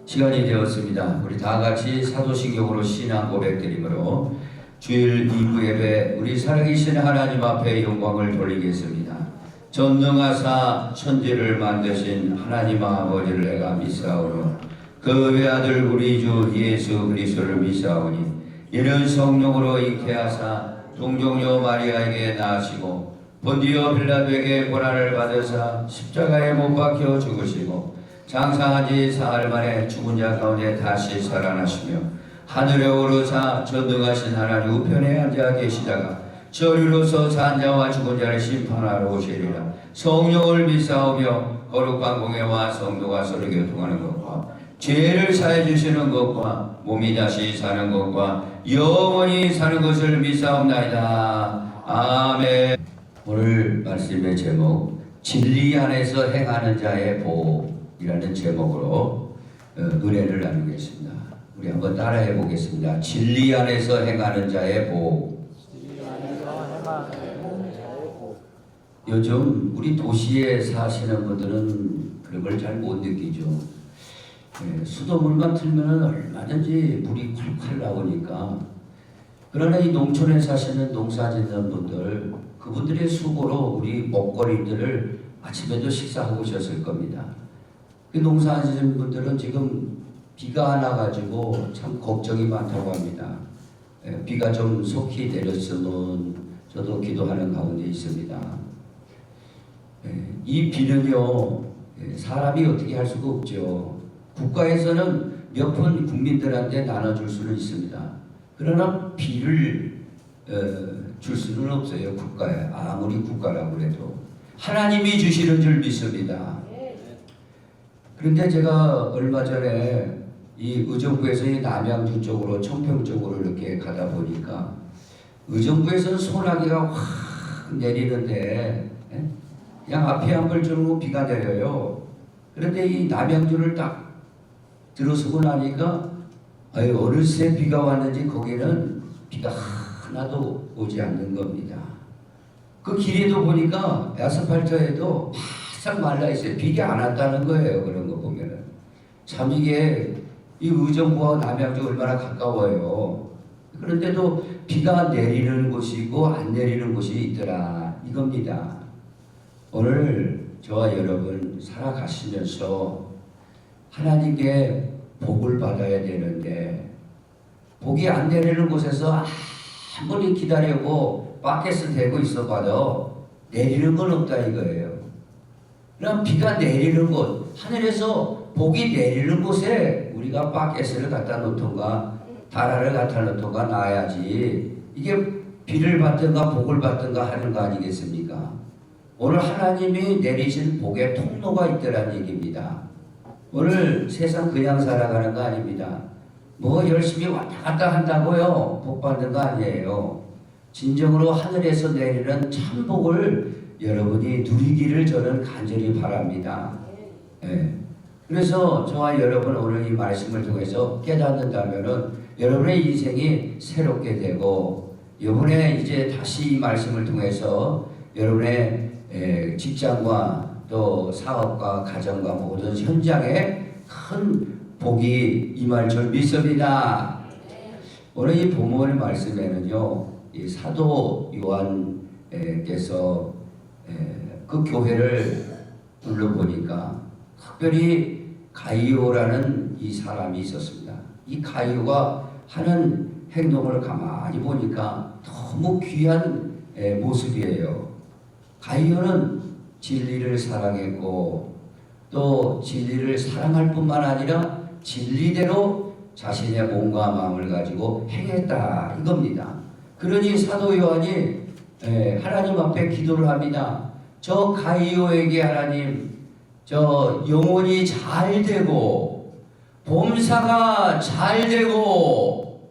시간이 되었습니다. 우리 다 같이 사도신경으로 신앙 고백드림으로 주일 2부 예배 우리 살아계신 하나님 앞에 영광을 돌리겠습니다. 전능하사 천지를 만드신 하나님 아버지를 내가 믿사오노 그 외아들 우리 주 예수 그리스도를 믿사오니 이는 성령으로 잉태하사 동정녀 마리아에게 낳으시고 본디오 빌라도에게 고난을 받으사 십자가에 못 박혀 죽으시고 장사한 지 사흘 만에 죽은 자 가운데 다시 살아나시며 하늘에 오르사 전능하신 하나님 우편에 앉아 계시다가 저리로서 산 자와 죽은 자를 심판하러 오시리라. 성령을 믿사오며 거룩한 공예와 성도가 서로 교통하는 것과 죄를 사해 주시는 것과 몸이 다시 사는 것과 영원히 사는 것을 믿사옵나이다. 아멘. 오늘 말씀의 제목 진리 안에서 행하는 자의 복이라는 제목으로 은혜를 나누겠습니다. 우리 한번 따라해 보겠습니다. 진리 안에서 행하는 자의 복. 요즘 우리 도시에 사시는 분들은 그런 걸 잘 못 느끼죠. 수돗물만 틀면 얼마든지 물이 콸콸 나오니까. 그러나 이 농촌에 사시는 농사 짓는 분들, 그분들의 수고로 우리 먹거리들을 아침에도 식사하고 오셨을 겁니다. 그 농사하시는 분들은 지금 비가 안 와가지고 참 걱정이 많다고 합니다. 비가 좀 속히 내렸으면 저도 기도하는 가운데 있습니다. 이 비는요, 사람이 어떻게 할 수가 없죠. 국가에서는 몇 푼 국민들한테 나눠줄 수는 있습니다. 그러나 비를 줄 수는 없어요. 국가에. 아무리 국가라고 해도 하나님이 주시는 줄 믿습니다. 그런데 제가 얼마 전에 이 의정부에서 이 남양주 쪽으로 청평 쪽으로 이렇게 가다 보니까 의정부에서는 소나기가 확 내리는데 그냥 앞에 한 걸 주고 비가 내려요. 그런데 이 남양주를 딱 들어서고 나니까 어느새 비가 왔는지 거기는 비가 하나도 오지 않는 겁니다. 그 길에도 보니까 아스팔트에도 바싹 말라 있어요. 비가 안 왔다는 거예요. 그런 거 보면은 참 이게 이 의정부와 남양주 얼마나 가까워요. 그런데도 비가 내리는 곳이 있고 안 내리는 곳이 있더라 이겁니다. 오늘 저와 여러분 살아가시면서 하나님께 복을 받아야 되는데 복이 안 내리는 곳에서 아무리 기다리고 바켓을 대고 있어 봐도 내리는 건 없다 이거예요. 그럼 비가 내리는 곳, 하늘에서 복이 내리는 곳에 우리가 바켓을 갖다 놓던가 다라를 갖다 놓던가 놔야지 이게 비를 받든가 복을 받든가 하는 거 아니겠습니까? 오늘 하나님이 내리신 복의 통로가 있더란 얘기입니다. 오늘 세상 그냥 살아가는 거 아닙니다. 뭐 열심히 왔다 갔다 한다고요. 복 받는 거 아니에요. 진정으로 하늘에서 내리는 참 복을 여러분이 누리기를 저는 간절히 바랍니다. 그래서 저와 여러분 오늘 이 말씀을 통해서 깨닫는다면은 여러분의 인생이 새롭게 되고 이번에 이제 다시 이 말씀을 통해서 여러분의 직장과 또 사업과 가정과 모든 현장에 큰 복이 임할 줄 믿습니다. 오늘 이 본문의 말씀에는요, 이 사도 요한께서 그 교회를 둘러보니까 특별히 가이오라는 이 사람이 있었습니다. 이 가이오가 하는 행동을 가만히 보니까 너무 귀한 모습이에요. 가이오는 진리를 사랑했고 또 진리를 사랑할 뿐만 아니라 진리대로 자신의 몸과 마음을 가지고 행했다 이겁니다. 그러니 사도 요한이 하나님 앞에 기도를 합니다. 저 가이오에게 하나님 저 영혼이 잘 되고 범사가 잘 되고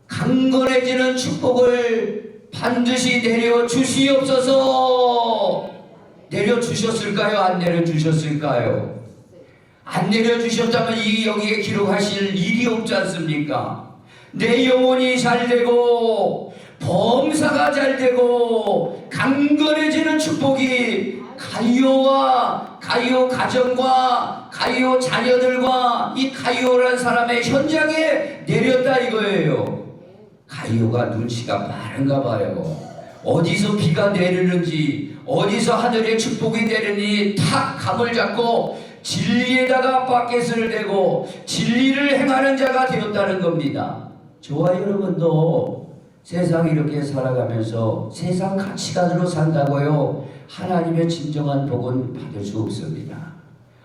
강건해지는 축복을 반드시 내려주시옵소서. 내려주셨을까요? 안 내려주셨을까요? 안 내려주셨다면 이 여기에 기록하실 일이 없지 않습니까? 내 영혼이 잘 되고 범사가 잘 되고 강건해지는 축복이 가이오와 가이오 가정과 가이오 자녀들과 이 가이오라는 사람의 현장에 내렸다 이거예요. 가이오가 눈치가 빠른가 봐요. 어디서 비가 내리는지, 어디서 하늘의 축복이 내리니 탁 감을 잡고 진리에다가 바켓을 대고 진리를 행하는 자가 되었다는 겁니다. 저와 여러분도 세상 이렇게 살아가면서 세상 가치관으로 산다고요, 하나님의 진정한 복은 받을 수 없습니다.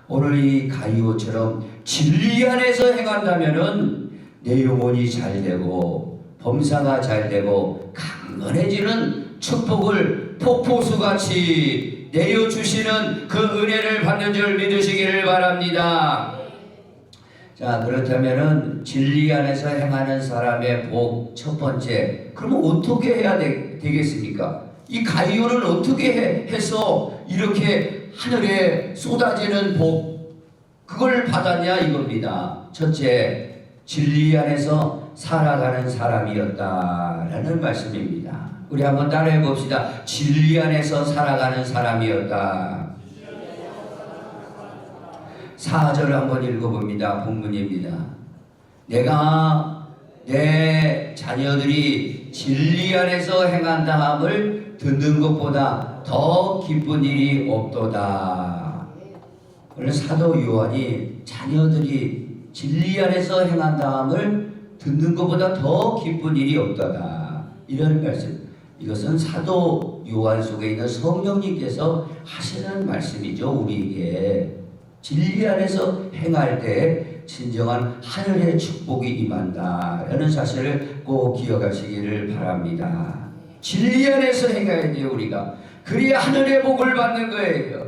오늘 이 가이오처럼 진리 안에서 행한다면은 내 영혼이 잘 되고 범사가 잘 되고 강건해지는 축복을 폭포수같이 내려주시는 그 은혜를 받는 줄 믿으시기를 바랍니다. 자, 그렇다면은 진리 안에서 행하는 사람의 복 첫 번째, 그러면 어떻게 해야 되겠습니까? 이 가이오는 어떻게 해서 이렇게 하늘에 쏟아지는 복 그걸 받았냐 이겁니다. 첫째, 진리 안에서 살아가는 사람이었다라는 말씀입니다. 우리 한번 따라해 봅시다. 진리 안에서 살아가는 사람이었다. 4절을 한번 읽어봅니다. 본문입니다. 내가 내 자녀들이 진리 안에서 행한다함을 듣는 것보다 더 기쁜 일이 없도다. 오늘 사도 요한이 자녀들이 진리 안에서 행한다함을 듣는 것보다 더 기쁜 일이 없도다, 이런 말씀. 이것은 사도 요한 속에 있는 성령님께서 하시는 말씀이죠. 우리에게 진리 안에서 행할 때 진정한 하늘의 축복이 임한다라는 사실을 꼭 기억하시기를 바랍니다. 진리 안에서 행해야 돼요, 우리가. 그래야 하늘의 복을 받는 거예요.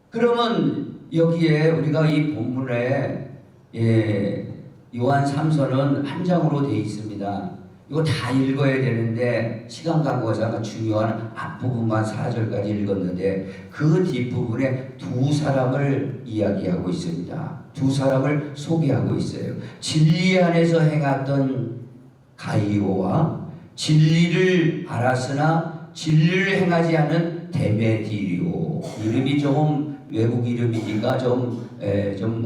그러면 여기에 우리가 이 본문에 요한 3서는 한 장으로 되어 있습니다. 이거 다 읽어야 되는데 시간 관계상 중요한 앞부분만 4절까지 읽었는데 그 뒷부분에 두 사람을 이야기하고 있습니다. 두 사람을 소개하고 있어요. 진리 안에서 행했던 가이오와 진리를 알았으나 진리를 행하지 않은 데메디리오. 이름이 조금 외국 이름이니까 좀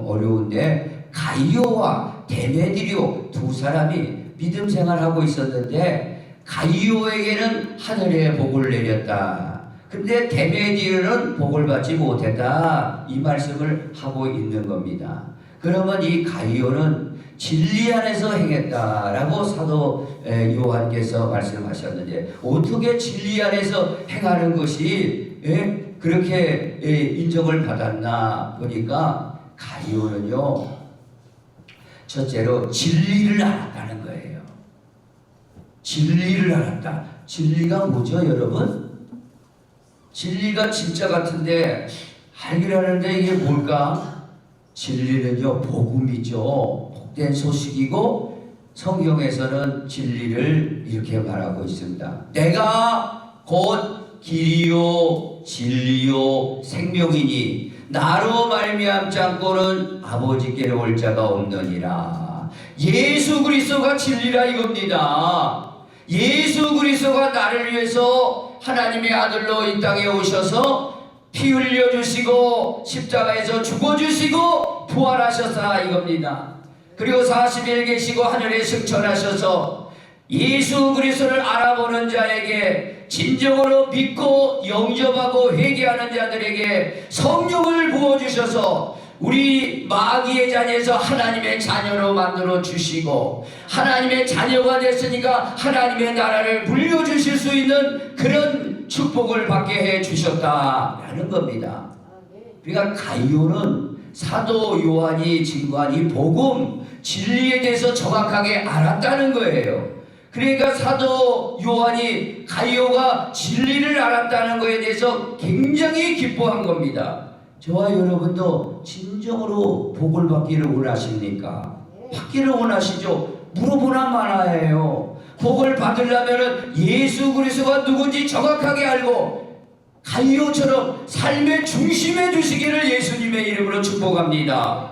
어려운데, 가이오와 데메디리오 두 사람이 믿음 생활하고 있었는데 가이오에게는 하늘의 복을 내렸다. 근데 데메디오는 복을 받지 못했다. 이 말씀을 하고 있는 겁니다. 그러면 이 가이오는 진리 안에서 행했다라고 사도 요한께서 말씀하셨는데, 어떻게 진리 안에서 행하는 것이 그렇게 인정을 받았나 보니까 가이오는요, 첫째로 진리를 알았다는 거예요. 진리를 알았다. 진리가 뭐죠, 여러분? 진리가 진짜 같은데 알기라는데 이게 뭘까? 진리는요, 복음이죠. 복된 소식이고, 성경에서는 진리를 이렇게 말하고 있습니다. 내가 곧 길이요 진리요 생명이니 나로 말미암지 않고는 아버지께로 올 자가 없느니라. 예수 그리스도가 진리라 이겁니다. 예수 그리스도가 나를 위해서 하나님의 아들로 이 땅에 오셔서 피 흘려주시고 십자가에서 죽어주시고 부활하셨다 이겁니다. 그리고 40일 계시고 하늘에 승천하셔서 예수 그리스도를 알아보는 자에게 진정으로 믿고 영접하고 회개하는 자들에게 성령을 부어주셔서 우리 마귀의 자녀에서 하나님의 자녀로 만들어 주시고, 하나님의 자녀가 됐으니까 하나님의 나라를 물려주실 수 있는 그런 축복을 받게 해 주셨다라는 겁니다. 그러니까 가이오는 사도 요한이 증거한 이 복음 진리에 대해서 정확하게 알았다는 거예요. 그러니까 사도 요한이 가이오가 진리를 알았다는 것에 대해서 굉장히 기뻐한 겁니다. 저와 여러분도 진정으로 복을 받기를 원하십니까? 받기를 원하시죠? 물어보나 마나예요. 복을 받으려면 예수 그리스도가 누군지 정확하게 알고 가이오처럼 삶의 중심에 두시기를 예수님의 이름으로 축복합니다.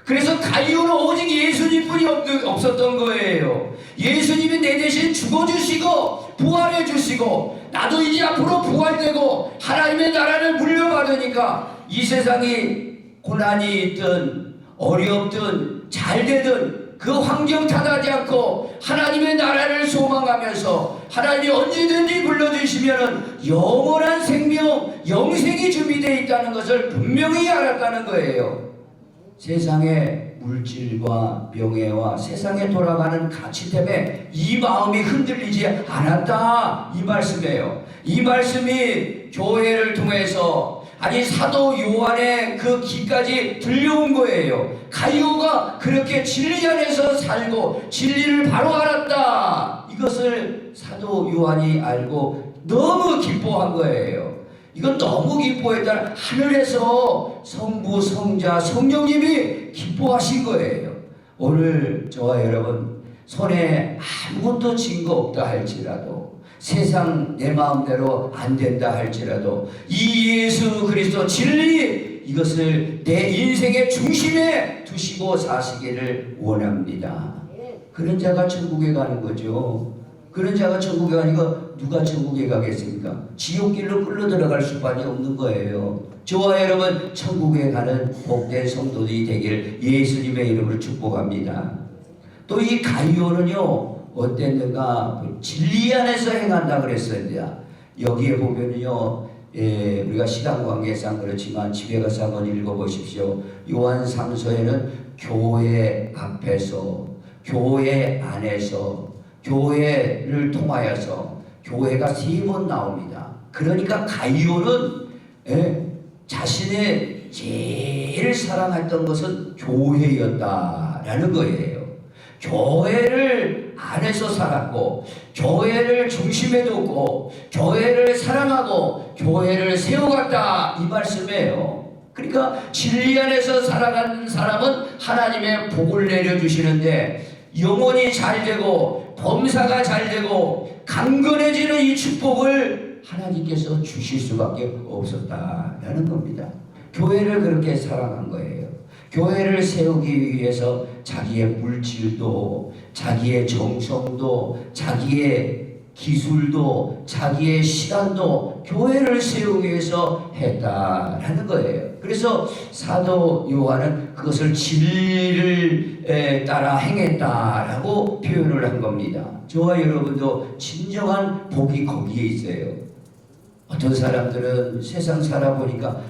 그래서 가이오는 오직 예수님뿐이 없었던 거예요. 예수님이 내 대신 죽어주시고 부활해주시고 나도 이제 앞으로 부활되고 하나님의 나라를 물려받으니까 이 세상이 고난이 있든 어렵든 잘 되든 그 환경 탓하지 않고 하나님의 나라를 소망하면서 하나님이 언제든지 불러주시면 영원한 생명, 영생이 준비되어 있다는 것을 분명히 알았다는 거예요. 세상의 물질과 명예와 세상에 돌아가는 가치 때문에 이 마음이 흔들리지 않았다, 이 말씀이에요. 이 말씀이 교회를 통해서 아니 사도 요한의 그 귀까지 들려온 거예요. 가이오가 그렇게 진리 안에서 살고 진리를 바로 알았다, 이것을 사도 요한이 알고 너무 기뻐한 거예요. 이건 너무 기뻐했다. 하늘에서 성부, 성자, 성령님이 기뻐하신 거예요. 오늘 저와 여러분 손에 아무것도 쥔 거 없다 할지라도, 세상 내 마음대로 안 된다 할지라도 이 예수 그리스도 진리, 이것을 내 인생의 중심에 두시고 사시기를 원합니다. 그런 자가 천국에 가는 거죠. 그런 자가 천국에 가니까 누가 천국에 가겠습니까? 지옥길로 끌려 들어갈 수밖에 없는 거예요. 저와 여러분 천국에 가는 복된 성도들이 되길 예수님의 이름으로 축복합니다. 또 이 가이오는요 어땠는가? 진리 안에서 행한다 그랬어요. 여기에 보면요, 우리가 시간 관계상 그렇지만 집에 가서 한번 읽어보십시오. 요한 3서에는 교회 앞에서, 교회 안에서, 교회를 통하여서 교회가 3번 나옵니다. 그러니까 가이오는 자신의 제일 사랑했던 것은 교회였다라는 거예요. 교회를 안에서 살았고, 교회를 중심에 두고, 교회를 사랑하고, 교회를 세워갔다, 이 말씀이에요. 그러니까 진리 안에서 살아가는 사람은 하나님의 복을 내려주시는데, 영혼이 잘 되고 범사가 잘 되고 강건해지는 이 축복을 하나님께서 주실 수밖에 없었다라는 겁니다. 교회를 그렇게 사랑한 거예요. 교회를 세우기 위해서 자기의 물질도, 자기의 정성도, 자기의 기술도, 자기의 시간도 교회를 세우기 위해서 했다라는 거예요. 그래서 사도 요한은 그것을 진리를 따라 행했다라고 표현을 한 겁니다. 저와 여러분도 진정한 복이 거기에 있어요. 어떤 사람들은 세상 살아보니까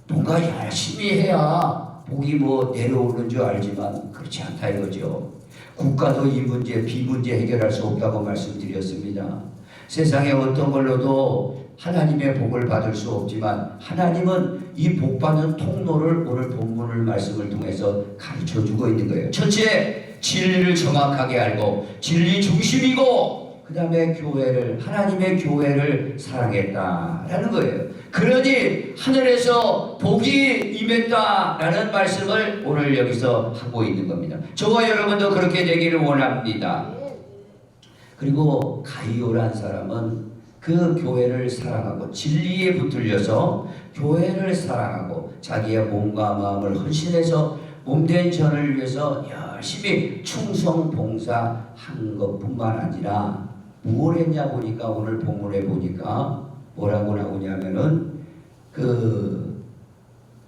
뭔가 열심히 해야 복이 내려오는 줄 알지만 그렇지 않다 이거죠. 국가도 이 문제, 비문제 해결할 수 없다고 말씀드렸습니다. 세상에 어떤 걸로도 하나님의 복을 받을 수 없지만 하나님은 이 복받는 통로를 오늘 본문을 말씀을 통해서 가르쳐주고 있는 거예요. 첫째, 진리를 정확하게 알고 진리 중심이고 그 다음에 교회를, 하나님의 교회를 사랑했다라는 거예요. 그러니 하늘에서 복이 임했다라는 말씀을 오늘 여기서 하고 있는 겁니다. 저와 여러분도 그렇게 되기를 원합니다. 그리고 가이오란 사람은 그 교회를 사랑하고 진리에 붙들려서 교회를 사랑하고 자기의 몸과 마음을 헌신해서 몸된 전을 위해서 열심히 충성 봉사한 것뿐만 아니라 무엇을 했냐 보니까 오늘 본문에 보니까 뭐라고 나오냐면은 그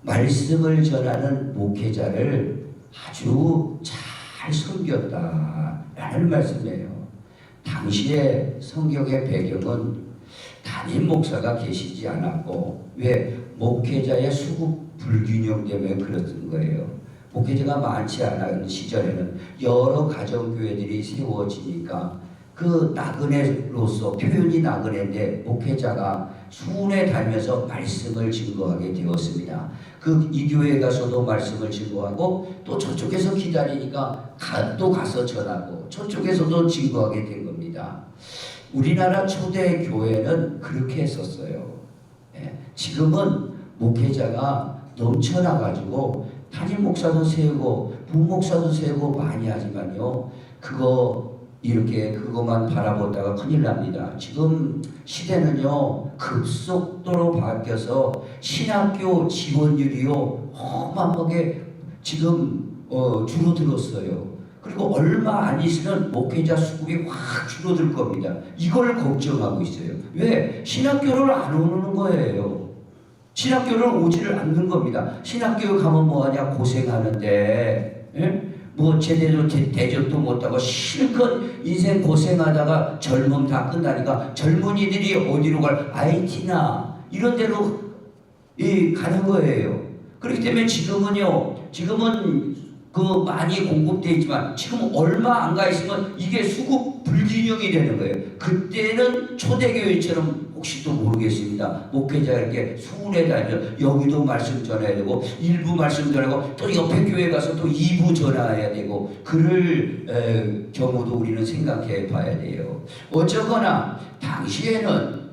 말씀을 전하는 목회자를 아주 잘 섬겼다라는 말씀이에요. 당시에 성경의 배경은 담임 목사가 계시지 않았고, 왜? 목회자의 수급 불균형 때문에 그랬던 거예요. 목회자가 많지 않은 시절에는 여러 가정교회들이 세워지니까 그 나그네로서, 표현이 나그네인데 목회자가 수훈에 다니면서 말씀을 증거하게 되었습니다. 이 교회에 가서도 말씀을 증거하고 또 저쪽에서 기다리니까 또 가서 전하고 저쪽에서도 증거하게 된 겁니다. 우리나라 초대 교회는 그렇게 했었어요. 지금은 목회자가 넘쳐나가지고 담임 목사도 세우고 부목사도 세우고 많이 하지만요, 그거만 바라보다가 큰일 납니다. 지금 시대는요 급속도로 바뀌어서 신학교 지원율이요 어마어마하게 지금 줄어들었어요. 그리고 얼마 안 있으면 목회자 수급이 확 줄어들 겁니다. 이걸 걱정하고 있어요. 왜? 신학교를 안 오는 거예요. 신학교를 오지를 않는 겁니다. 신학교 가면 뭐하냐, 고생하는데, 예? 뭐 제대로 대접도 못하고 실컷 인생 고생하다가 젊음 다 끝나니까 젊은이들이 어디로 갈, IT나 이런 데로 가는 거예요. 그렇기 때문에 지금은 그 많이 공급되어 있지만 지금 얼마 안 가 있으면 이게 수급 불균형이 되는 거예요. 그때는 초대교회처럼 혹시 또 모르겠습니다. 목회자 이렇게 수군에 다녀 여기도 말씀 전해야 되고 일부 말씀 전하고 또 옆에 교회 가서 또 2부 전해야 되고 그럴 경우도 우리는 생각해 봐야 돼요. 어쩌거나 당시에는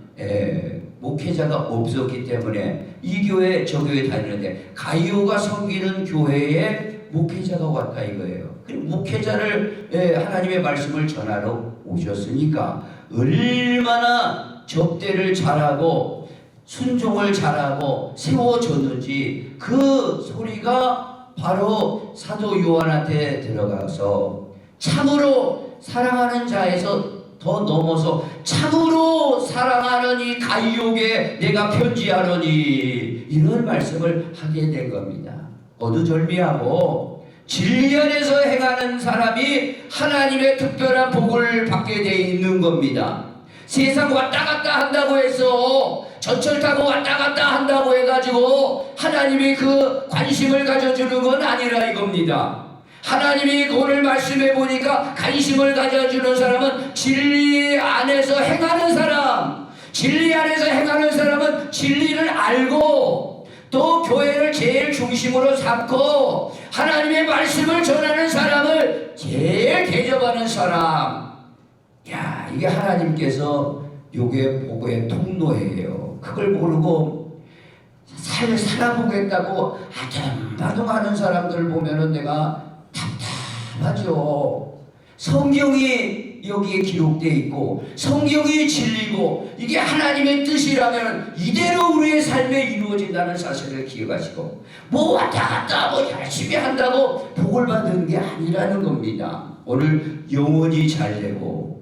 목회자가 없었기 때문에 이 교회 저 교회 다니는데 가이오가 섬기는 교회에 목회자가 왔다 이거예요. 그리고 목회자를 하나님의 말씀을 전하러 오셨으니까 얼마나 접대를 잘하고 순종을 잘하고 세워줬는지 그 소리가 바로 사도 요한한테 들어가서 참으로 사랑하는 자에서 더 넘어서 참으로 사랑하는 이 가이오게 내가 편지하노니 이런 말씀을 하게 된 겁니다. 거두절미하고 진리 안에서 행하는 사람이 하나님의 특별한 복을 받게 돼 있는 겁니다. 세상 왔다 갔다 한다고 해서 전철 타고 왔다 갔다 한다고 해가지고 하나님이 그 관심을 가져주는 건 아니라 이겁니다. 하나님이 오늘 말씀해 보니까 관심을 가져주는 사람은 진리 안에서 행하는 사람, 진리 안에서 행하는 사람은 진리를 알고 또 교회를 제일 중심으로 삼고 하나님의 말씀을 전하는 사람을 제일 대접하는 사람. 야, 이게 하나님께서 요게 복의 통로예요. 그걸 모르고 살아보겠다고 아둥바둥하는 사람들 보면은 내가 답답하죠. 성경이 여기에 기록되어 있고 성경이 진리고 이게 하나님의 뜻이라면 이대로 우리의 삶에 이루어진다는 사실을 기억하시고 뭐 왔다 갔다 뭐 열심히 한다고 복을 받는 게 아니라는 겁니다. 오늘 영혼이 잘 되고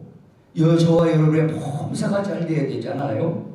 저와 여러분의 봉사가 잘 돼야 되잖아요.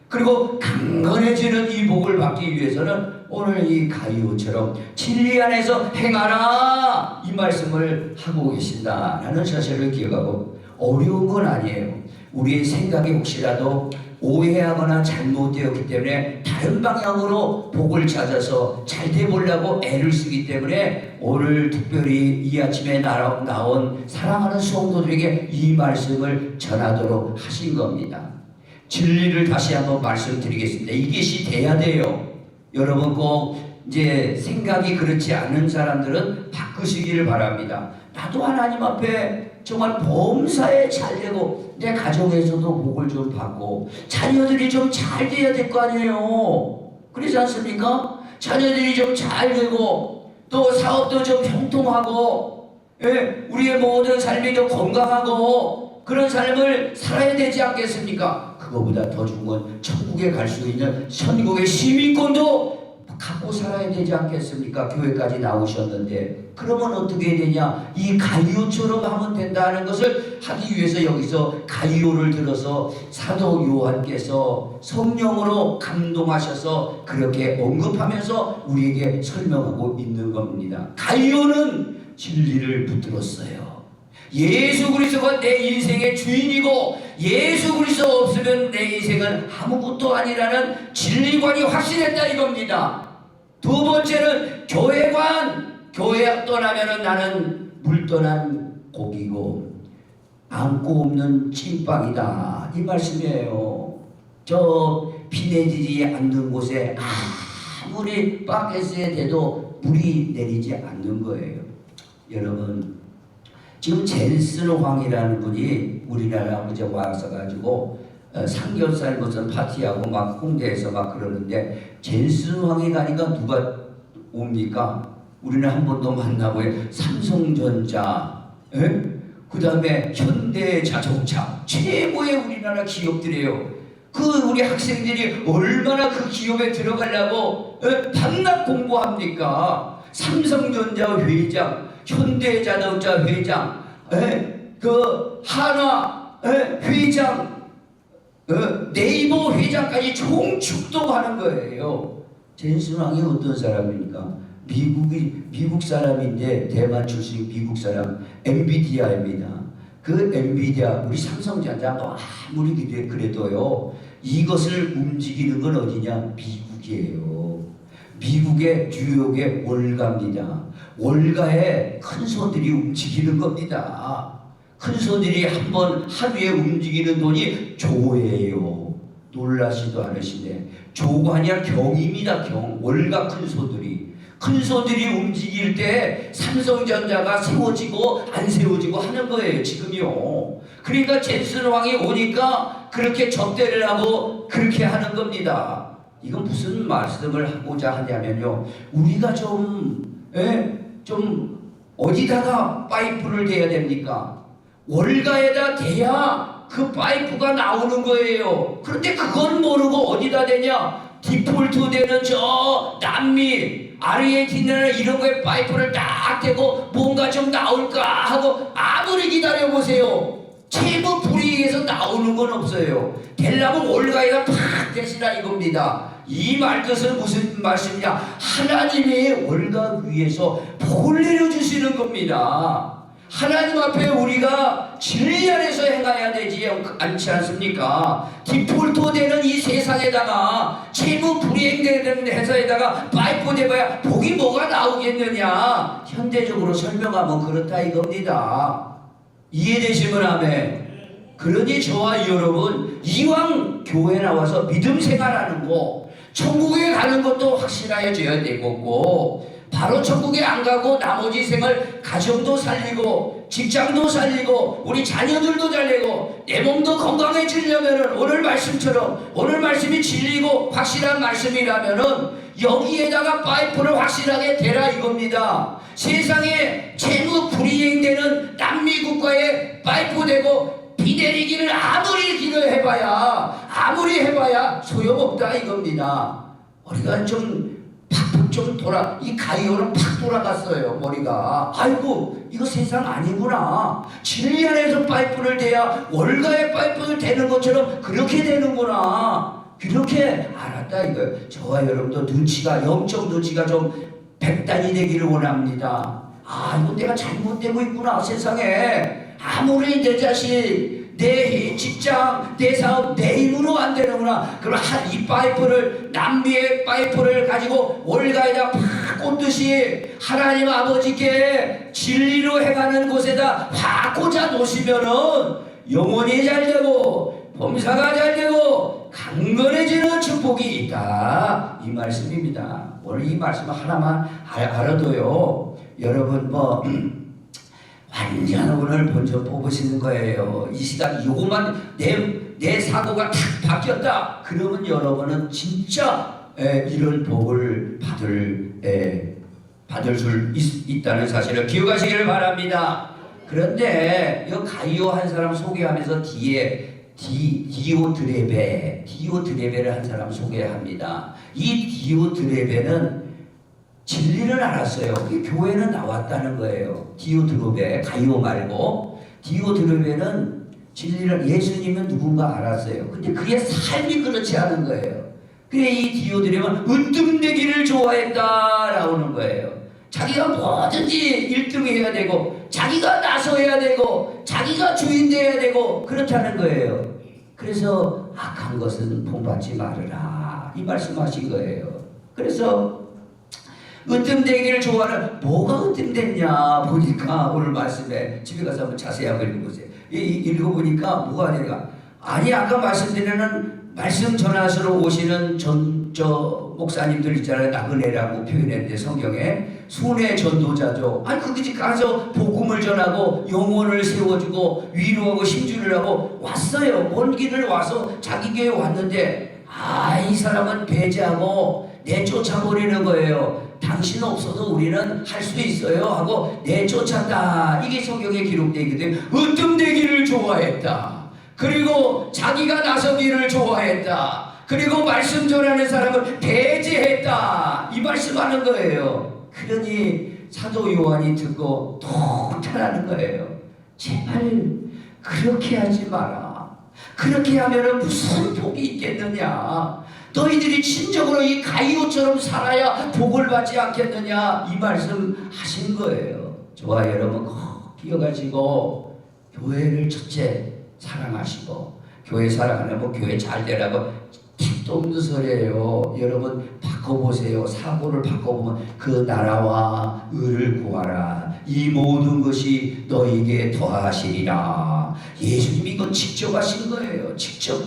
그리고 강건해지는 이 복을 받기 위해서는 오늘 이 가이오처럼 진리 안에서 행하라 이 말씀을 하고 계신다라는 사실을 기억하고 어려운 건 아니에요. 우리의 생각이 혹시라도 오해하거나 잘못되었기 때문에 다른 방향으로 복을 찾아서 잘 돼보려고 애를 쓰기 때문에 오늘 특별히 이 아침에 나온 사랑하는 성도들에게 이 말씀을 전하도록 하신 겁니다. 진리를 다시 한번 말씀드리겠습니다. 이것이 돼야 돼요. 여러분 꼭 이제 생각이 그렇지 않은 사람들은 바꾸시기를 바랍니다. 나도 하나님 앞에 정말 범사에 잘 되고 내 가정에서도 복을 좀 받고 자녀들이 좀 잘 돼야 될 거 아니에요. 그렇지 않습니까? 자녀들이 좀 잘 되고 또 사업도 좀 형통하고 우리의 모든 삶이 좀 건강하고 그런 삶을 살아야 되지 않겠습니까? 그거보다 더 좋은 건 천국에 갈 수 있는 천국의 시민권도 갖고 살아야 되지 않겠습니까? 교회까지 나오셨는데 그러면 어떻게 되냐? 이 가이오처럼 하면 된다는 것을 하기 위해서 여기서 가이오를 들어서 사도 요한께서 성령으로 감동하셔서 그렇게 언급하면서 우리에게 설명하고 있는 겁니다. 가이오는 진리를 붙들었어요. 예수 그리스도가 내 인생의 주인이고 예수 그리스도 없으면 내 인생은 아무것도 아니라는 진리관이 확신했다 이겁니다. 두 번째는 교회관. 교회 떠나면은 나는 물 떠난 고기고 안고 없는 찐빵이다 이 말씀이에요. 저 비 내리지 않는 곳에 아무리 바켓에 대도 물이 내리지 않는 거예요. 여러분 지금 젠슨 황이라는 분이 우리나라 이제 와서가지고 삼겹살 무슨 파티하고 막 홍대에서 막 그러는데 젠슨 황이 가니까 누가 옵니까? 우리는 한 번도 만나고요. 삼성전자, 그 다음에 현대자동차 최고의 우리나라 기업들이에요. 그 우리 학생들이 얼마나 그 기업에 들어가려고 밤낮 공부합니까? 삼성전자 회장, 현대자동차 회장, 그 한화 회장, 네이버 회장까지 총축동하는 거예요. 젠슨 왕이 어떤 사람입니까? 미국 사람인데 대만 출신 미국 사람 엔비디아입니다. 그 엔비디아 우리 삼성전자가 아무리 그래도요 이것을 움직이는 건 어디냐? 미국이에요. 미국의 뉴욕의 월가입니다. 월가에 큰 손들이 움직이는 겁니다. 큰 손들이 한번 하루에 움직이는 돈이 조예요. 놀라시도 않으시네. 조가 아니라 경입니다. 경. 월가 큰 손들이 움직일 때 삼성전자가 세워지고 안 세워지고 하는 거예요. 지금요. 그러니까 젠슨 왕이 오니까 그렇게 접대를 하고 그렇게 하는 겁니다. 이건 무슨 말씀을 하고자 하냐면요. 우리가 좀 어디다가 파이프를 대야 됩니까? 월가에다 대야 그 파이프가 나오는 거예요. 그런데 그건 모르고 어디다 대냐? 디폴트 되는 저 남미 아르헨티나 이런 거에 파이프를 딱 대고 뭔가 좀 나올까 하고 아무리 기다려보세요. 채무 불이익에서 나오는 건 없어요. 되려면 월가에다 팍 대시라 이겁니다. 이 말뜻은 무슨 말씀이냐? 하나님이 월가 위에서 복을 내려주시는 겁니다. 하나님 앞에 우리가 진리 안에서 행해야 되지 않지 않습니까? 디폴트 되는 이 세상에다가 채무 불이행되는 회사에다가 파이프 대봐야 복이 뭐가 나오겠느냐? 현대적으로 설명하면 그렇다 이겁니다. 이해되시면 아멘. 그러니 저와 여러분 이왕 교회 나와서 믿음 생활하는 거 천국에 가는 것도 확실해져야 되겠고 바로 천국에 안 가고 나머지 생활 가정도 살리고 직장도 살리고 우리 자녀들도 살리고 내 몸도 건강해지려면은 오늘 말씀처럼 오늘 말씀이 진리고 확실한 말씀이라면은 여기에다가 파이프를 확실하게 대라 이겁니다. 세상에 채무 불이행되는 남미 국가에 파이프 대고 비 내리기를 아무리 기도해봐야 소용없다 이겁니다. 머리가 좀 이 가이오는 팍 돌아갔어요. 머리가. 아이고 이거 세상 아니구나. 진리 안에서 파이프를 대야 월가의 파이프를 대는 것처럼 그렇게 되는구나. 그렇게 알았다 이거예요. 저와 여러분도 눈치가 영적 눈치가 좀 백단이 되기를 원합니다. 아 이거 내가 잘못되고 있구나. 세상에 아무리 내 자식 내 직장, 내 사업, 내 힘으로 안 되는구나. 그럼 이 파이프를 남미의 파이프를 가지고 월가에다 팍 꽂듯이 하나님 아버지께 진리로 행하는 곳에다 팍 꽂아 놓으시면은 영혼이 잘 되고 범사가 잘 되고 강건해지는 축복이 있다. 이 말씀입니다. 오늘 이 말씀 하나만 알아도요. 여러분 완전 오늘 먼저 뽑으시는 거예요. 이 시간 요것만 내 사고가 탁 바뀌었다. 그러면 여러분은 진짜 이런 복을 받을 수 있다는 사실을 기억하시기를 바랍니다. 그런데 이 가이오 한 사람 소개하면서 뒤에 디오드레베를 한 사람 소개합니다. 이 디오드레베는 진리를 알았어요. 교회는 나왔다는 거예요. 디오드레베, 가이오 말고 디오드레베는 진리를 예수님은 누군가 알았어요. 근데 그의 삶이 그렇지 않은 거예요. 그래 이 디오드레베는 으뜸되기를 좋아했다 나오는 거예요. 자기가 뭐든지 1등 해야 되고 자기가 나서야 되고 자기가 주인 돼야 되고 그렇다는 거예요. 그래서 악한 것은 본받지 말으라 이 말씀하신 거예요. 그래서 으뜸되기를 좋아하는 뭐가 으뜸됐냐 보니까 오늘 말씀에 집에 가서 한번 자세히 한번 읽어보세요. 읽어보니까 뭐가 되는가? 아니 아까 말씀드리는 말씀 전하시러 오시는 목사님들 있잖아요. 나그네라고 표현했는데 성경에 순회 전도자죠. 아니 그 집 가서 복음을 전하고 영혼을 세워주고 위로하고 힘주를 하고 왔어요. 먼 길을 와서 자기 교회에 왔는데 이 사람은 배제하고 내쫓아버리는 거예요. 당신 없어도 우리는 할 수 있어요 하고 내쫓았다. 이게 성경에 기록되어 있기 때문에 으뜸되기를 좋아했다. 그리고 자기가 나서기를 좋아했다. 그리고 말씀 전하는 사람을 배제했다. 이 말씀하는 거예요. 그러니 사도 요한이 듣고 통탄하는 거예요. 제발 그렇게 하지 마라. 그렇게 하면은 무슨 복이 있겠느냐? 너희들이 진정으로 이 가이오처럼 살아야 복을 받지 않겠느냐? 이 말씀 하신 거예요. 저와 여러분 꼭 기억하시고 교회를 첫째 사랑하시고, 교회 사랑하려면 교회 잘 되라고 택도 없는 소리예요. 여러분 바꿔보세요. 사고를 바꿔보면 그 나라와 의를 구하라. 이 모든 것이 너에게 더하시리라. 예수님이 이건 직접 하신 거예요. 직접.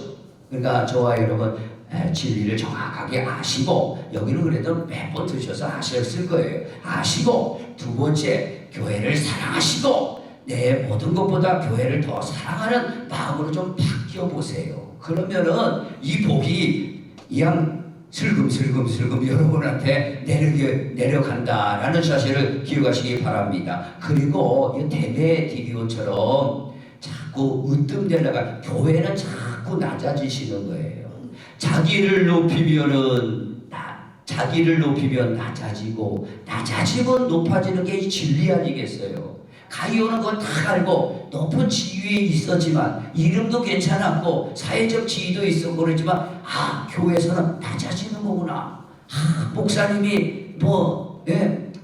그러니까 저와 여러분 진리를 정확하게 아시고, 여기는 그래도 몇 번 드셔서 아셨을 거예요. 아시고, 두 번째 교회를 사랑하시고, 내 모든 것보다 교회를 더 사랑하는 마음으로 좀 바뀌어 보세요. 그러면은 이 복이 그냥 슬금슬금 여러분한테 내려간다라는 사실을 기억하시기 바랍니다. 그리고 이 데메디리오처럼 자꾸 으뜸되다가 교회는 자꾸 낮아지시는 거예요. 자기를 높이면 낮아지고, 낮아지면 높아지는 게 진리 아니겠어요? 가이오는 그건 다 알고 높은 지위에 있었지만, 이름도 괜찮았고 사회적 지위도 있었고 그러지만, 교회에서는 낮아지는 거구나. 목사님이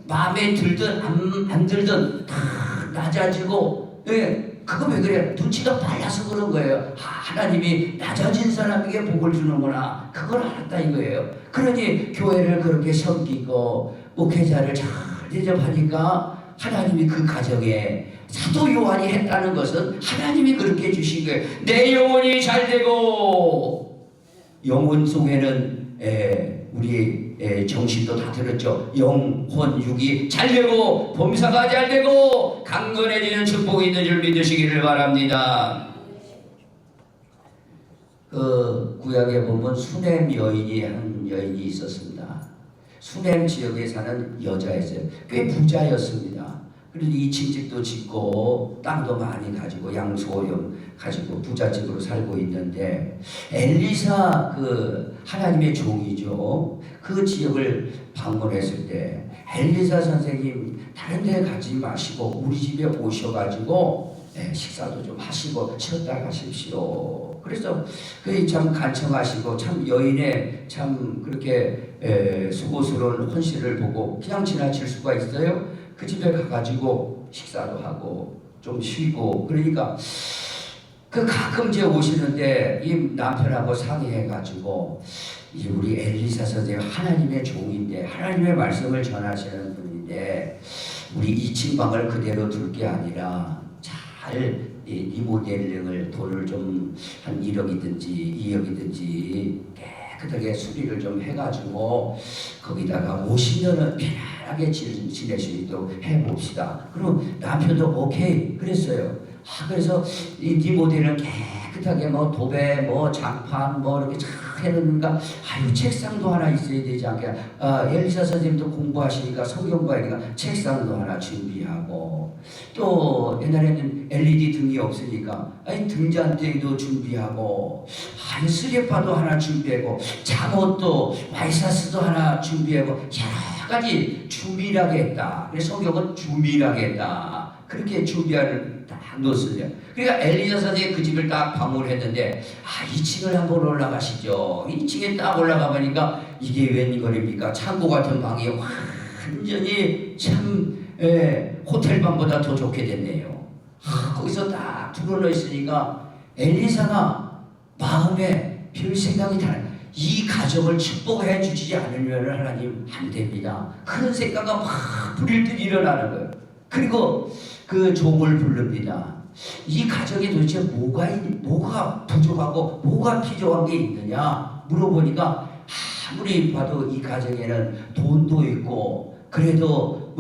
마음에 들든 안 들든 다 낮아지고, 그거 왜 그래? 눈치가 빨라서 그런 거예요. 하나님이 낮아진 사람에게 복을 주는구나. 그걸 알았다 이거예요. 그러니 교회를 그렇게 섬기고 목회자를 잘 대접하니까 하나님이 그 가정에, 사도 요한이 했다는 것은 하나님이 그렇게 주신 거예요. 내 영혼이 잘 되고, 영혼 속에는 우리 정신도 다 들었죠. 영혼 육이 잘 되고 범사가 잘 되고 강건해지는 축복이 있는 줄 믿으시기를 바랍니다. 그 구약에 보면 수넴 한 여인이 있었습니다. 수넴 지역에 사는 여자였어요. 꽤 부자였습니다. 그래서 2층 집도 짓고 땅도 많이 가지고 양소용 가지고 부잣집으로 살고 있는데, 엘리사 그 하나님의 종이죠. 그 지역을 방문했을 때 엘리사 선생님 다른 데 가지 마시고 우리 집에 오셔가지고 식사도 좀 하시고 쉬었다 가십시오. 그래서 그 참 간청하시고, 참 여인의 참 그렇게 수고스러운 헌신을 보고 그냥 지나칠 수가 있어요? 그 집에 가가지고 식사도 하고 좀 쉬고, 그러니까 그 가끔 제 오시는데 이 남편하고 상의해가지고, 이 우리 엘리사 선생님 하나님의 종인데, 하나님의 말씀을 전하시는 분인데, 우리 2층 방을 그대로 둘 게 아니라 잘 리모델링을 돈을 좀 한 1억이든지 2억이든지 깨끗하게 수리를 좀 해가지고 거기다가 50년은 편안하게 지낼 수 있도록 해봅시다. 그럼 남편도 오케이 그랬어요. 그래서 이 리모델링을 깨끗하게 도배 장판 이렇게 잘 해놓으니까, 책상도 하나 있어야 되지 않게, 엘리사 선생님도 공부하시니까 성경 봐야니까 책상도 하나 준비하고, 또 옛날에는 LED 등이 없으니까 등잔대도 준비하고, 슬리퍼도 하나 준비하고, 잠옷도 와이셔츠도 하나 준비하고, 여러 가지 준비하게 했다. 그래서 성경은 준비하게 했다. 그렇게 준비하는 딱 놓았어요. 그러니까 엘리사 선생님이 그 집을 딱 방문했는데, 2층을 한번 올라가시죠. 2층에 딱 올라가 보니까 이게 웬걸입니까? 창고 같은 방이 완전히 참 호텔방보다 더 좋게 됐네요. 거기서 딱 들어놓여 있으니까 엘리사가 마음에 별 생각이 다, 이 가정을 축복해 주지 않으면 하나님 안 됩니다. 그런 생각이 막 불일 듯 일어나는 거예요. 그리고 그 종을 부릅니다. 이 가정에 도대체 뭐가 부족하고 뭐가 필요한 게 있느냐 물어보니까, 아무리 봐도 이 가정에는 돈도 있고 그래도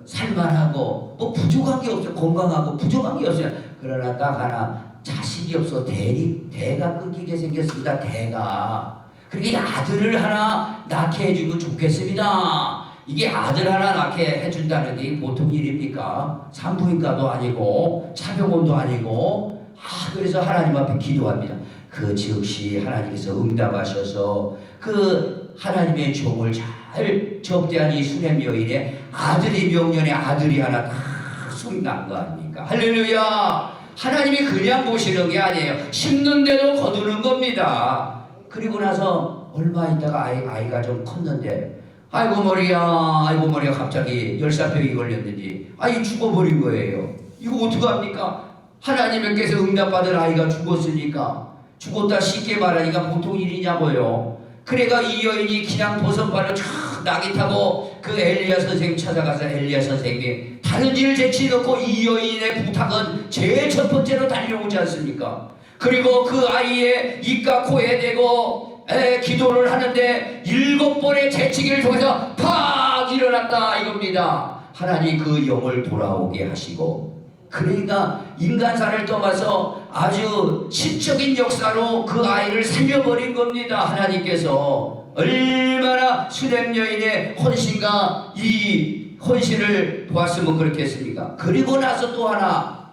살만하고 부족한 게 없어요. 건강하고 부족한 게 없어요. 그러나 딱 하나, 자식이 없어 대가 끊기게 생겼습니다. 대가. 그러니까 아들을 하나 낳게 해주면 좋겠습니다. 이게 아들 하나 낳게 해준다는 게 보통 일입니까? 산부인과도 아니고 차병원도 아니고. 그래서 하나님 앞에 기도합니다. 그 즉시 하나님께서 응답하셔서 그 하나님의 종을 잘 접대한 이 수넴 여인의 아들이, 명년의 아들이 하나 딱 쑥난 거 아닙니까? 할렐루야! 하나님이 그냥 보시는 게 아니에요. 심는데도 거두는 겁니다. 그리고 나서 얼마 있다가 아이가 좀 컸는데 아이고 머리야 갑자기 열사병이 걸렸는지 아이 죽어버린 거예요. 이거 어떡합니까? 하나님께서 응답받은 아이가 죽었으니까 죽었다 쉽게 말하니까 보통 일이냐고요. 그래가 이 여인이 그냥 버선발로 촥 낙이 타고 그 엘리야 선생님 찾아가서 엘리야 선생님이 다른 일을 제치놓고 이 여인의 부탁은 제일 첫 번째로 달려오지 않습니까? 그리고 그 아이의 입과 코에 대고 기도를 하는데 7번의 재치기를 통해서 팍 일어났다 이겁니다. 하나님 그 영을 돌아오게 하시고, 그러니까 인간사를 떠나서 아주 신적인 역사로 그 아이를 살려버린 겁니다. 하나님께서 얼마나 수렘 여인의 헌신과 이 헌신을 보았으면 그렇겠습니까? 그리고 나서 또 하나,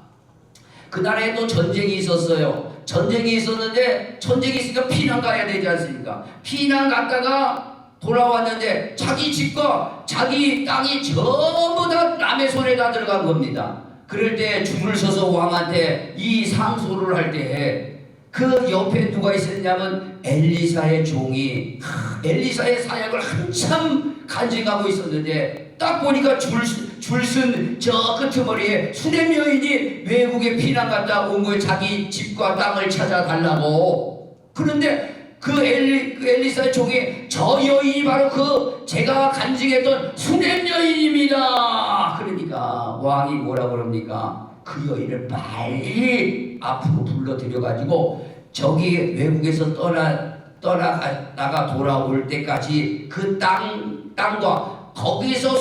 그날에 또 전쟁이 있었어요. 전쟁이 있었는데 전쟁이 있으니까 피난 가야 되지 않습니까? 피난 갔다가 돌아왔는데 자기 집과 자기 땅이 전부 다 남의 손에다 들어간 겁니다. 그럴 때 줄을 서서 왕한테 이 상소를 할 때 그 옆에 누가 있었냐면 엘리사의 종이 엘리사의 사역을 한참 간직하고 있었는데 딱 보니까 줄 쓴 저 끄트머리에 수렘 여인이 외국에 피난 갔다 온 거예요. 자기 집과 땅을 찾아달라고. 그런데 그 엘리사의 종이 저 여인이 바로 그 제가 간직했던 수렘 여인입니다. 그러니까 왕이 뭐라 그럽니까? 그 여인을 빨리 앞으로 불러들여가지고 저기 외국에서 떠나가 돌아올 때까지 그 땅과 거기서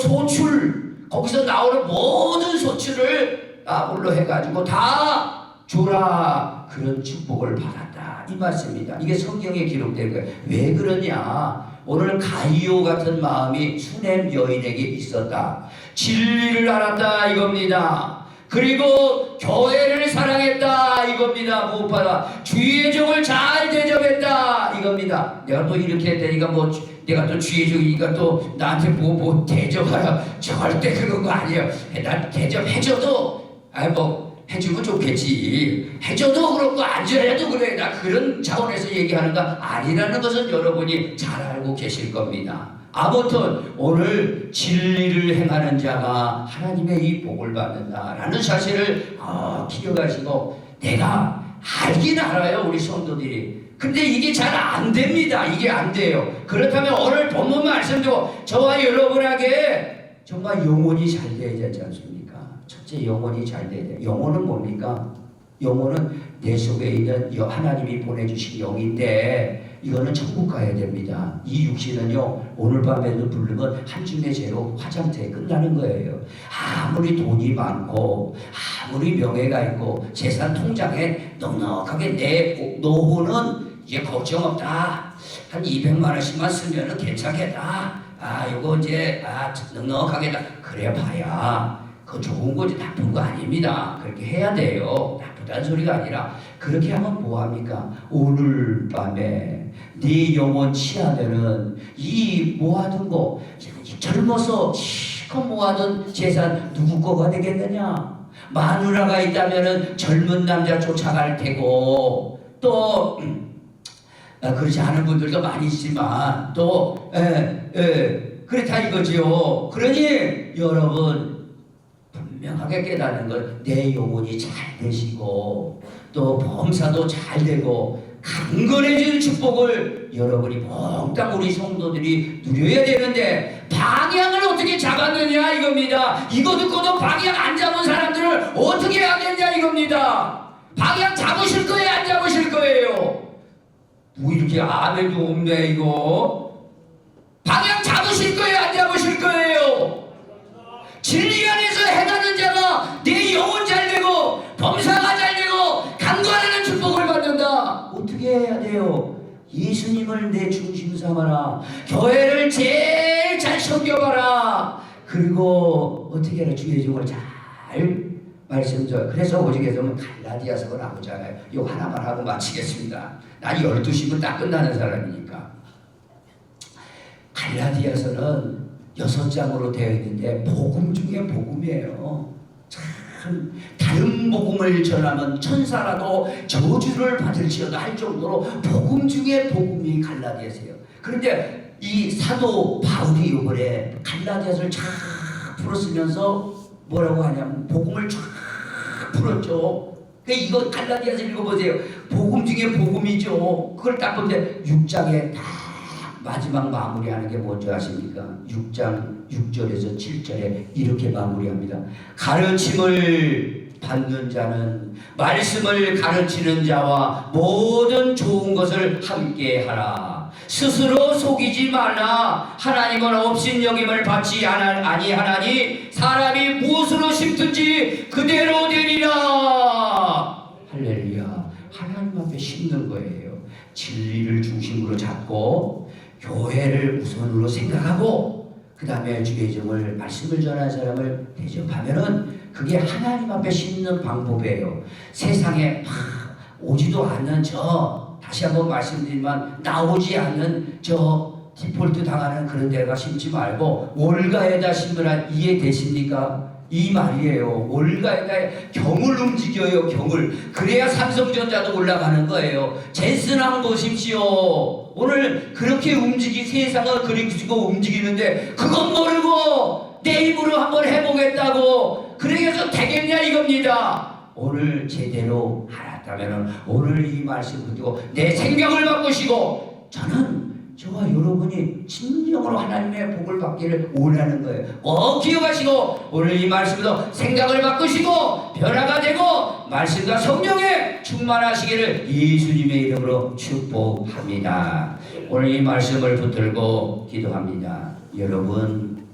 거기서 나오는 모든 소출을 나홀로 해가지고 다 줘라. 그런 축복을 받았다 이 말씀입니다. 이게 성경에 기록된 거예요. 왜 그러냐? 오늘 가이오 같은 마음이 수렘 여인에게 있었다. 진리를 알았다 이겁니다. 그리고 교회를 사랑했다 이겁니다. 무엇보다 주의 종을 잘 대접했다 이겁니다. 내가 또 이렇게 했다니까 내가 또 주의 종이니까 또 나한테 뭐 대접하라, 절대 그런 거 아니에요. 난 대접해줘도 해주면 좋겠지. 해줘도 그렇고 안 줘도 그래. 나 그런 차원에서 얘기하는 거 아니라는 것은 여러분이 잘 알고 계실 겁니다. 아무튼 오늘 진리를 행하는 자가 하나님의 이 복을 받는다라는 사실을 기억하시고, 내가 알긴 알아요 우리 성도들이. 근데 이게 잘 안 됩니다. 이게 안 돼요. 그렇다면 오늘 본문 말씀도 저와 여러분에게 정말 영혼이 잘 돼야 되지 않습니까? 첫째, 영혼이 잘 돼야 돼요. 영혼은 뭡니까? 영혼은 내 속에 있는 하나님이 보내주신 영인데 이거는 천국 가야 됩니다. 이 육신은요, 오늘 밤에도 부르면 한 줌의 죄로 화장터에 끝나는 거예요. 아무리 돈이 많고 아무리 명예가 있고 재산 통장에 넉넉하게 내 노후는 이제 걱정 없다. 한 200만 원씩만 쓰면은 괜찮겠다. 요거 이제 넉넉하게다. 그래 봐야 그거 좋은 거지 나쁜 거 아닙니다. 그렇게 해야 돼요. 나쁘다는 소리가 아니라 그렇게 하면 뭐합니까? 오늘 밤에 네 영혼 취하면은 이 모아둔 거, 젊어서 실컷 모아둔 재산 누구 거가 되겠느냐? 마누라가 있다면은 젊은 남자 쫓아갈 테고, 또 그렇지 않은 분들도 많이 있지만 또 그렇다 이거지요. 그러니 여러분 분명하게 깨닫는 것, 내 영혼이 잘 되시고 또 범사도 잘 되고 강건해지는 축복을 여러분이 몽땅 우리 성도들이 누려야 되는데 방향을 어떻게 잡았느냐 이겁니다. 이거 듣고도 방향 안 잡은 사람들을 어떻게 하겠냐 이겁니다. 방향 잡으실 거예요, 안 잡으실 거예요? 뭐 이렇게 아멘도 없네 이거. 방향 잡으실 거예요, 안 잡으실 거예요? 진리 안에서 행하는 자가 내 영혼 잘 되고 범사가 잘 되고 강건하는 축복을 받는다. 어떻게 해야 돼요? 예수님을 내 중심 삼아라. 교회를 제일 잘 섬겨봐라. 그리고 어떻게 해라? 주의 종을 잘 말씀드려. 그래서 오직에서는 갈라디아서가 나오잖아요. 이거 하나만 하고 마치겠습니다. 난 12시면 딱 끝나는 사람이니까. 갈라디아서는 6장으로 되어 있는데 복음 중에 복음이에요. 참 다른 복음을 전하면 천사라도 저주를 받을지어다 할 정도로 복음 중에 복음이 갈라디아서예요. 그런데 이 사도 바울이 이번에 갈라디아서를 쫙 풀었으면서 뭐라고 하냐면 복음을 쫙 풀었죠. 그러니까 이거 갈라디아서 읽어보세요. 복음 중에 복음이죠. 그걸 딱 보는데 6장에 딱 마지막 마무리하는 게 뭔지 아십니까? 6장 6절에서 7절에 이렇게 마무리합니다. 가르침을 받는 자는 말씀을 가르치는 자와 모든 좋은 것을 함께 하라. 스스로 속이지 말라. 하나님은 업신여김을 받지 아니하나니 사람이 무엇으로 심든지 그대로 되리라. 할렐루야. 하나님 앞에 심는 거예요. 진리를 중심으로 잡고 교회를 우선으로 생각하고 그 다음에 주의 정을 말씀을 전하는 사람을 대접하면은 그게 하나님 앞에 심는 방법이에요. 세상에 막 오지도 않는 다시 한번 말씀드리지만 나오지 않는 디폴트 당하는 그런 데가 심지 말고 월가에다 심으라. 이해되십니까? 이 말이에요. 월가에다 경을 움직여요. 경을. 그래야 삼성전자도 올라가는 거예요. 젠슨 한번 보십시오. 오늘 그렇게 세상을 그리고 움직이는데 그건 모르고 내 힘으로 한번 해보겠다고 그래서 되겠냐 이겁니다. 오늘 제대로 알았다면 오늘 이 말씀 듣고 내 생명을 바꾸시고 저는 저와 여러분이 진정으로 하나님의 복을 받기를 원하는 거예요. 기억하시고 오늘 이 말씀으로 생각을 바꾸시고 변화가 되고 말씀과 성령에 충만하시기를 예수님의 이름으로 축복합니다. 오늘 이 말씀을 붙들고 기도합니다. 여러분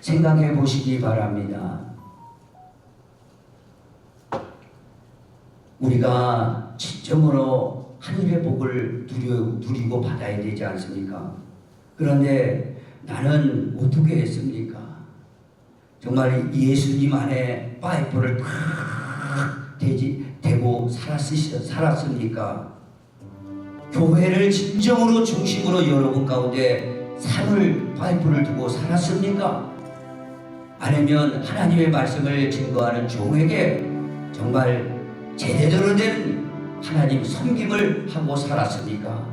생각해 보시기 바랍니다. 우리가 진정으로 하늘의 복을 누리고 받아야 되지 않습니까? 그런데 나는 어떻게 했습니까? 정말 예수님 안에 파이프를 탁 대고 살았습니까? 교회를 진정으로 중심으로 여러분 가운데 파이프를 두고 살았습니까? 아니면 하나님의 말씀을 증거하는 종에게 정말 제대로 된 하나님 섬김을 하고 살았습니까?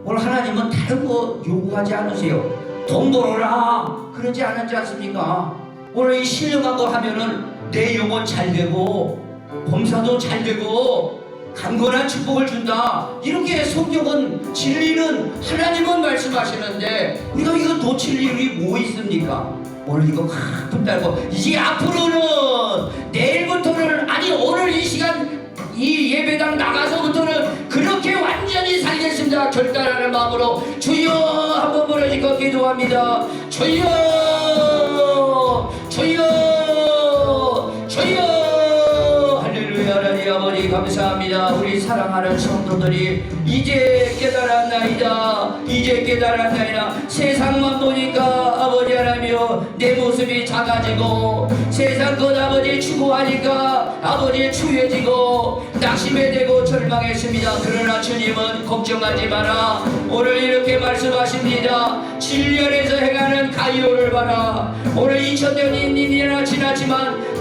오늘 하나님은 다른 거 요구하지 않으세요. 돈 벌어라 그러지 않았지 않습니까? 오늘 이 신령한 거 하면은 내 영혼 잘 되고 범사도 잘 되고 강건한 축복을 준다. 이렇게 성경은 진리는 하나님은 말씀하시는데 우리가 이거 놓칠 일이 뭐 있습니까? 오늘 이거 확 붙들고 이제 앞으로는 내일부터는 아니 오늘 이 시간 이 예배당 나가서부터는 그렇게 완전히 살겠습니다. 결단하는 마음으로 주여 한번 부르짖고 기도합니다. 주여 주여 주여 할렐루야. 하나님 아버지 감사합니다. 우리 사랑하는 성도들이 이제 깨달았나이다. 이제 깨달았나이다. 세상만 보니까 아버지 하나며 내 모습이 작아지고 세상 것 아버지 추구하니까 아버지 추해지고 낙심해 되고 절망했습니다. 그러나 주님은 걱정하지 마라. 오늘 이렇게 말씀하십니다. 7년에서 행하는 가이오를 봐라. 오늘 2000년이 지났지만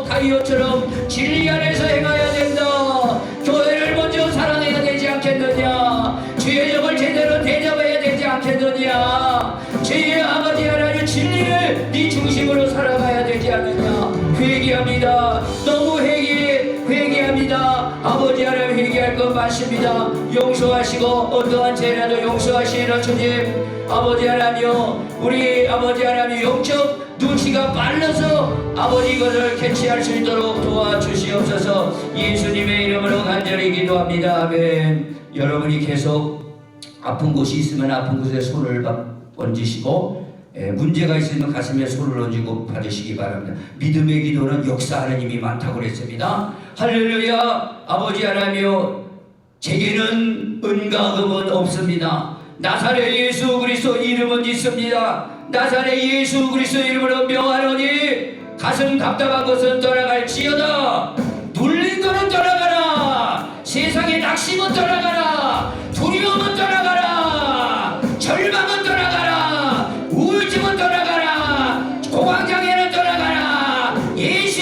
가이오처럼 진리 안에서 행해야 된다. 교회를 먼저 사랑해야 되지 않겠느냐. 주의 적을 제대로 대접해야 되지 않겠느냐. 주의 아버지 하나님 진리를 네 중심으로 살아가야 되지 않느냐. 회개합니다. 너무 회개합니다. 아버지 하나님 회개할 것 많습니다. 용서하시고 어떠한 죄라도 용서하시는 주님. 아버지 하나님 우리 아버지 하나님 영적 눈치가 빨라서 아버지 이것을 캐치할 수 있도록 도와주시옵소서. 예수님의 이름으로 간절히 기도합니다. 아멘. 여러분이 계속 아픈 곳이 있으면 아픈 곳에 손을 얹으시고 문제가 있으면 가슴에 손을 얹고 받으시기 바랍니다. 믿음의 기도는 역사하는 힘이 많다고 그랬습니다. 할렐루야. 아버지 하나님이여 제게는 은과 금은 없습니다. 나사렛 예수 그리스도 이름은 있습니다. 나사렛 예수 그리스도 이름으로 명하노니 가슴 답답한 것은 떠나갈지어다. 눌린 것은 떠나가라. 세상의 낙심은 떠나가라. 두려움은 떠나가라. 절망은 떠나가라. 우울증은 떠나가라. 공황장애는 떠나가라. 예수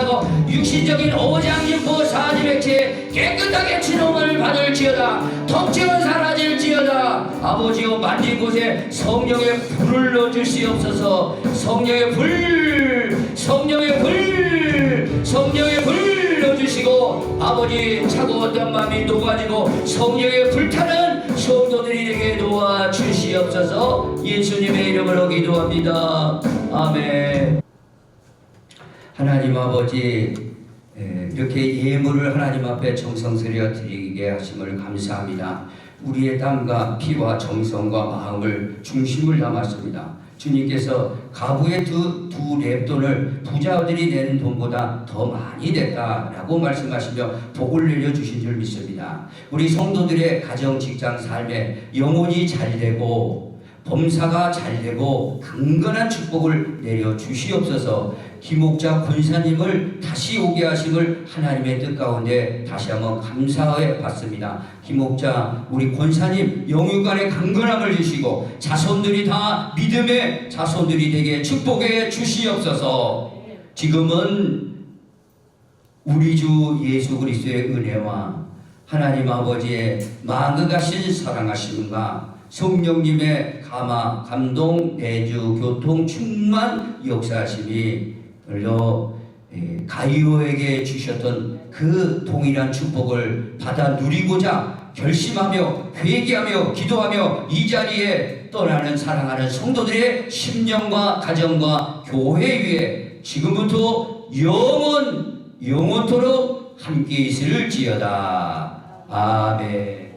용서하고 육신적인 오장육부 사지백체 깨끗하게 치료를 받을지어다. 통증은 사라질지어다. 아버지여 만진 곳에 성령의 불을 넣어주시옵소서. 성령의 불, 성령의 불, 성령의 불 넣어주시고 아버지 차가웠던 마음이 녹아지고 성령의 불타는 성도들이 되게 도와주시옵소서. 예수님의 이름으로 기도합니다. 아멘. 하나님 아버지, 이렇게 예물을 하나님 앞에 정성스레 드리게 하심을 감사합니다. 우리의 땀과 피와 정성과 마음을 중심을 담았습니다. 주님께서 가부의 두 랩돈을 부자들이 내는 돈보다 더 많이 됐다라고 말씀하시며 복을 내려주신 줄 믿습니다. 우리 성도들의 가정, 직장, 삶에 영혼이 잘되고 범사가 잘되고 강건한 축복을 내려주시옵소서. 김옥자 권사님을 다시 오게 하심을 하나님의 뜻 가운데 다시 한번 감사해 받습니다. 김옥자 우리 권사님 영육간의 강건함을 주시고 자손들이 다 믿음의 자손들이 되게 축복해 주시옵소서. 지금은 우리 주 예수 그리스도의 은혜와 하나님 아버지의 만극하신 사랑하심과 성령님의 감화, 감동, 내주, 교통, 충만 역사하심이 가이오에게 주셨던 그 동일한 축복을 받아 누리고자 결심하며 회개하며 기도하며 이 자리에 떠나는 사랑하는 성도들의 심령과 가정과 교회 위에 지금부터 영원토록 함께 있을지어다. 아멘.